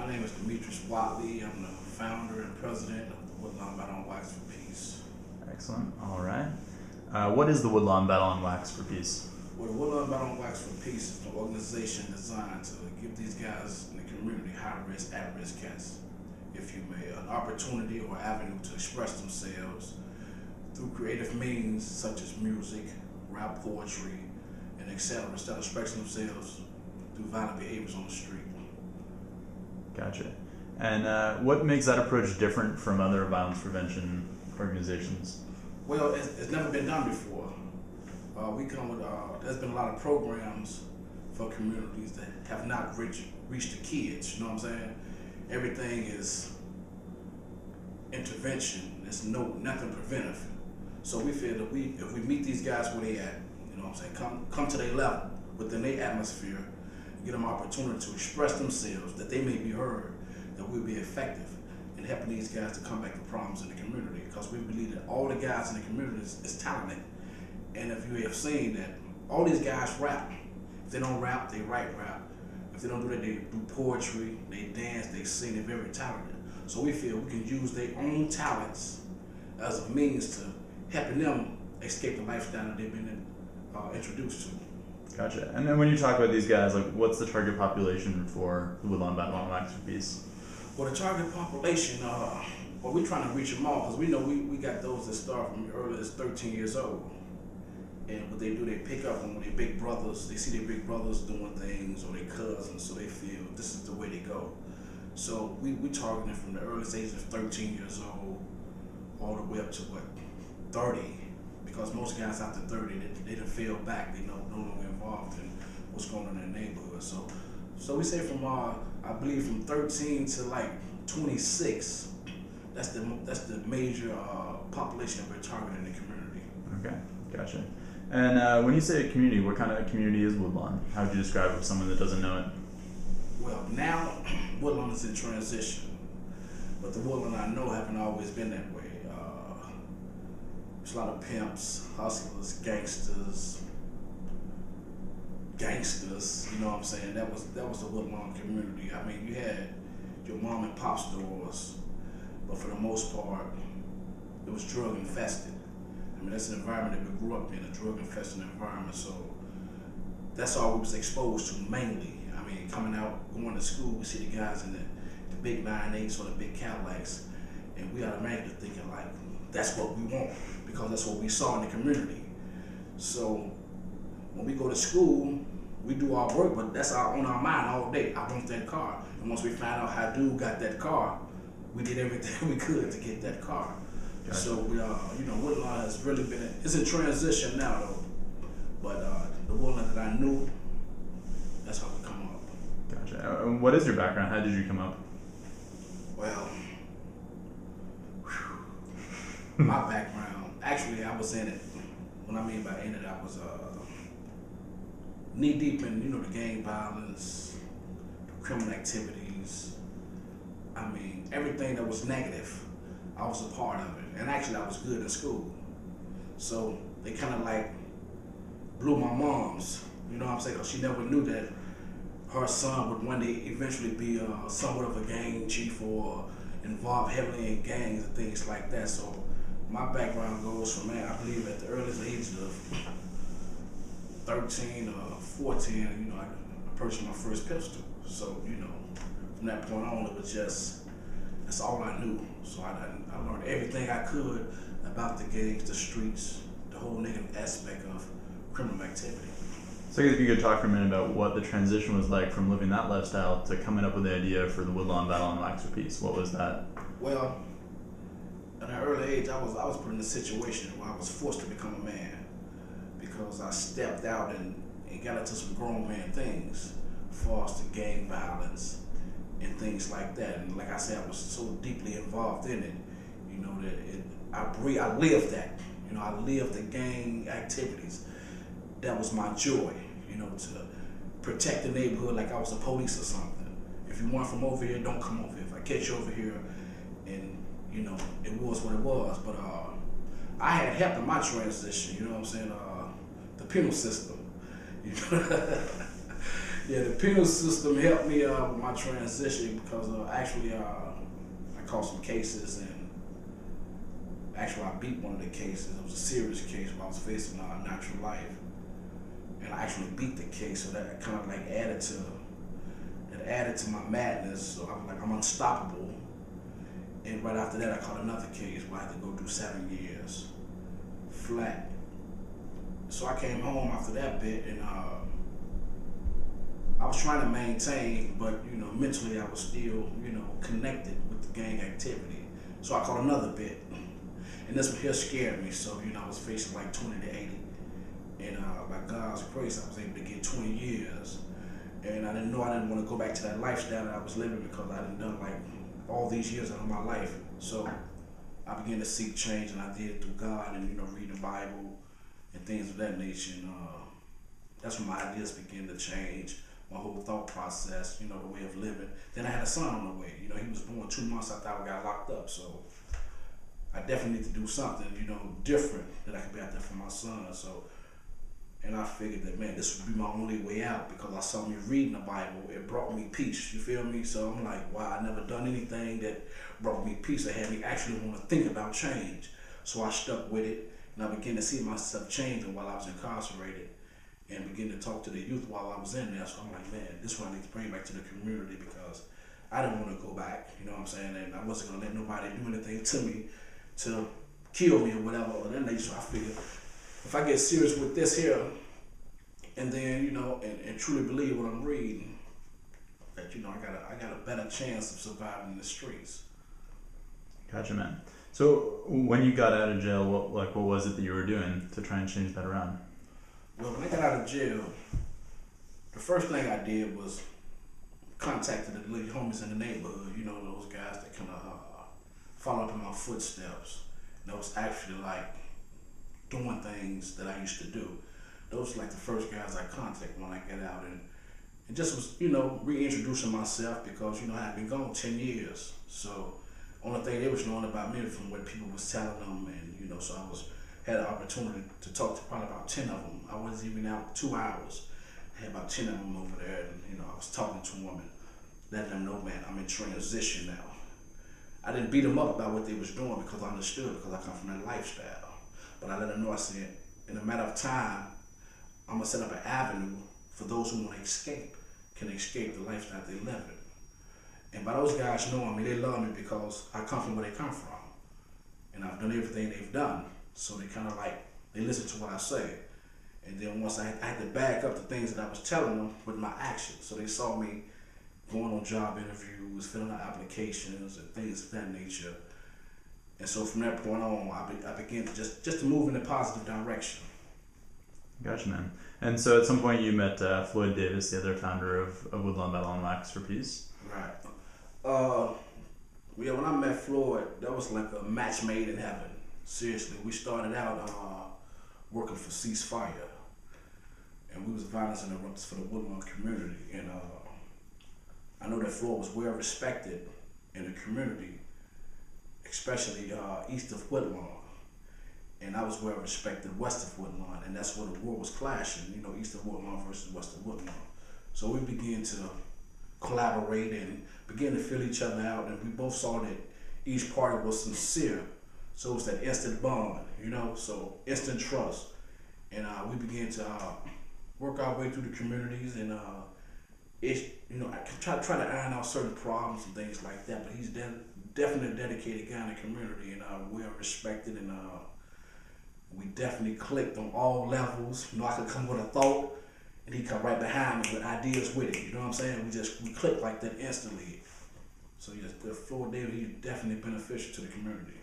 My name is Demeatreas Whatley. I'm the founder and president of the Woodlawn Battle on Wax for Peace. Excellent. All right. What is the Woodlawn Battle on Wax for Peace? Well, the Woodlawn Battle on Wax for Peace is an organization designed to give these guys in the community, high-risk, at-risk cats, if you may, an opportunity or avenue to express themselves through creative means such as music, rap, poetry, and etc. instead of expressing themselves through violent behaviors on the street. Gotcha. And what makes that approach different from other violence prevention organizations? Well, it's never been done before. There's been a lot of programs for communities that have not reached the kids, you know what I'm saying? Everything is intervention, there's nothing preventive. So we feel that if we meet these guys where they at, you know what I'm saying, come to their level, within their atmosphere, give them an opportunity to express themselves, that they may be heard, that we'll be effective in helping these guys to combat the problems in the community. Because we believe that all the guys in the community is talented. And if you have seen that all these guys rap. If they don't rap, they write rap. If they don't do that, they do poetry, they dance, they sing, they're very talented. So we feel we can use their own talents as a means to helping them escape the lifestyle that they've been introduced to. Gotcha. And then when you talk about these guys, like, what's the target population for the Woodlawn Battle on Wax for Peace? Well, the target population, we're trying to reach them all because we know we got those that start from early as 13 years old. And what they do, they pick up on their big brothers. They see their big brothers doing things, or their cousins, so they feel this is the way they go. So we targeting from the earliest age of 13 years old all the way up to 30. Because most guys after 30, they done fell back. They no longer involved in what's going on in their neighborhood. So we say from I believe from 13 to like 26. That's the major population that we're targeting in the community. Okay, gotcha. And when you say a community, what kind of community is Woodlawn? How would you describe it to someone that doesn't know it? Well, now Woodlawn is in transition, but the Woodlawn I know haven't always been that way. There's a lot of pimps, hustlers, gangsters, you know what I'm saying? That was the Woodlawn community. I mean, you had your mom and pop stores, but for the most part, it was drug infested. I mean, that's an environment that we grew up in, a drug infested environment, so that's all we was exposed to mainly. I mean, coming out, going to school, we see the guys in the big 9.8s or the big Cadillacs, and we automatically thinking like, that's what we want, because that's what we saw in the community. So when we go to school, we do our work, but that's on our mind all day. I want that car. And once we find out how dude got that car, we did everything we could to get that car. Gotcha. So we, Woodlawn has really been, it's in transition now though. But the Woodlawn that I knew, that's how we come up. Gotcha. What is your background? How did you come up? Well, my background, actually I was in it. What I mean by in it, I was knee deep in, the gang violence, the criminal activities. I mean, everything that was negative, I was a part of it. And actually I was good in school. So they kind of like blew my mom's, you know what I'm saying? Because she never knew that her son would one day eventually be somewhat of a gang chief or involved heavily in gangs and things like that. So my background goes from, I believe at the earliest age of 13 or 14, I purchased my first pistol. So, from that point on, it was just, that's all I knew. So I learned everything I could about the gangs, the streets, the whole negative aspect of criminal activity. So I guess if you could talk for a minute about what the transition was like from living that lifestyle to coming up with the idea for the Woodlawn Battle on Wax for Peace. What was that? Well, at an early age, I was put in a situation where I was forced to become a man because I stepped out and got into some grown man things, far as the gang violence and things like that. And like I said, I was so deeply involved in it, that I lived that. I lived the gang activities. That was my joy, to protect the neighborhood like I was the police or something. If you weren't from over here, don't come over here. If I catch you over here, and it was what it was. But I had help in my transition, the penal system. Yeah, the penal system helped me with my transition because actually I caught some cases and actually I beat one of the cases. It was a serious case where I was facing natural life, and I actually beat the case. So that kind of like added to my madness. So I'm like I'm unstoppable. And right after that, I caught another case where I had to go through 7 years flat. So I came home after that bit, and I was trying to maintain, but mentally I was still, connected with the gang activity. So I caught another bit, and this one here scared me. So I was facing like 20 to 80, and by God's grace, I was able to get 20 years. And I didn't want to go back to that lifestyle that I was living because I hadn't done like all these years of my life. So I began to seek change, and I did it through God and read the Bible and things of that nature. And that's when my ideas began to change. My whole thought process, the way of living. Then I had a son on the way. He was born 2 months after I got locked up. So I definitely need to do something, different that I could be out there for my son. So, and I figured that, man, this would be my only way out because I saw me reading the Bible. It brought me peace, you feel me? So I'm like, wow, I never done anything that brought me peace. It had me actually want to think about change. So I stuck with it, and I began to see myself changing while I was incarcerated, and begin to talk to the youth while I was in there. So I'm like, man, this is what I need to bring back to the community because I didn't want to go back, you know what I'm saying? And I wasn't going to let nobody do anything to me to kill me or whatever of that nature. So I figured if I get serious with this here and then, and truly believe what I'm reading, that, I got a better chance of surviving in the streets. Gotcha, man. So when you got out of jail, what was it that you were doing to try and change that around? Well, when I got out of jail, the first thing I did was contacted the little homies in the neighborhood, those guys that kind of follow up in my footsteps. And that was actually like doing things that I used to do. Those were like the first guys I contacted when I got out, and just was, reintroducing myself because, I had been gone 10 years. So only thing they was knowing about me from what people was telling them, and, so I had an opportunity to talk to probably about 10 of them. I wasn't even out 2 hours. I had about 10 of them over there, and I was talking to them and letting them know, man, I'm in transition now. I didn't beat them up about what they was doing because I understood, because I come from that lifestyle. But I let them know, I said, in a matter of time, I'm gonna set up an avenue for those who want to escape, can escape the lifestyle they live in. And by those guys knowing me, they love me because I come from where they come from. And I've done everything they've done. So they kind of they listen to what I say. And then once I had to back up the things that I was telling them with my actions. So they saw me going on job interviews, filling out applications and things of that nature. And so from that point on, I began to just to move in a positive direction. Gotcha, man. And so at some point you met Floyd Davis, the other founder of Woodlawn Battle and Wax for Peace. Right. When I met Floyd, that was like a match made in heaven. Seriously, we started out working for Ceasefire, and we was violence interrupters for the Woodlawn community. And I know that Floyd was well respected in the community, especially east of Woodlawn. And I was well respected west of Woodlawn, and that's where the war was clashing, east of Woodlawn versus west of Woodlawn. So we began to collaborate and begin to fill each other out, and we both saw that each party was sincere. So it was that instant bond, so instant trust. And we began to work our way through the communities, and I try to iron out certain problems and things like that, but he's definitely a dedicated guy in the community, and well respected, and we definitely clicked on all levels. I could come with a thought, and he come right behind me with ideas with it. You know what I'm saying? We clicked like that instantly. So yes, the Floyd Davis, he's definitely beneficial to the community.